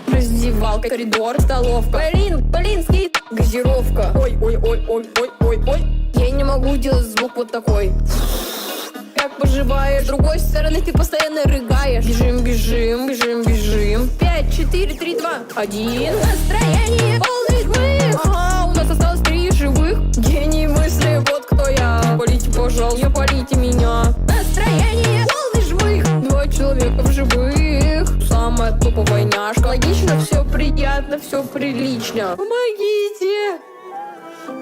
Раздевалка, коридор, столовка. Блин, скейт, газировка. Ой. Я не могу делать звук вот такой. Как поживаешь? С другой стороны ты постоянно рыгаешь. Бежим. 5, 4, 3, 2, 1. Настроение полный жмых. Ага, у нас осталось 3 живых. Гений мысли, вот кто я. Полите, пожалуйста, полите меня. Настроение полный жмых. 2 человека в живых. Самая топовая няшка. Логично, все приятно, все прилично. Помогите!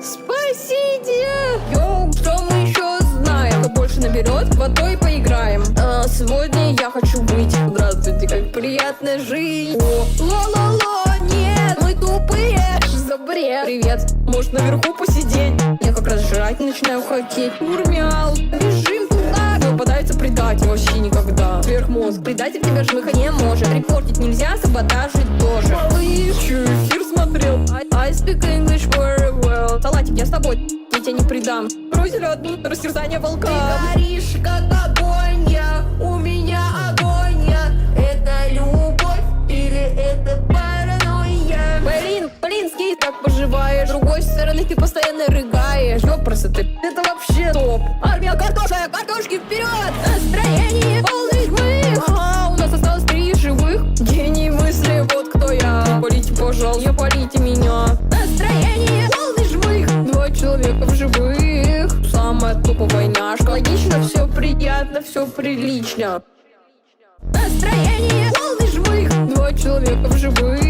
Спасите! Йоу, что мы еще знаем? Кто больше наберет, в то и поиграем. Сегодня я хочу быть. Здравствуйте, как приятно жить. Ла-ла-ла, нет, мы тупые. Что за бред? Привет, может наверху посидеть? Я как раз жрать начинаю хотеть. Урмял, бежим туда. Не попадается предатель вообще никогда. Сверхмозг, предатель тебя жмыха не может. Репортить нельзя, саботажить тоже. Че, эфир смотрел? I speak English very well. Салатик, я с тобой, я тебя не предам. Бросили одну растерзание волка. Ты горишь, как огонь, у меня агония. Это любовь или это паранойя? Блин, скейт, как поживаешь? С другой стороны ты постоянно рыгаешь. Ёпрсы ты, это вообще топ. Армия картошек, картошки вперед! Настроение полный жмых. Ага, у нас осталось 3 живых. Гений мысли, вот кто я. Полите, пожалуйста, полите меня. Настроение полный жмых. 2 человека в живых. Самая топовая няшка. Логично, все приятно, все прилично. Настроение полный жмых. 2 человека в живых.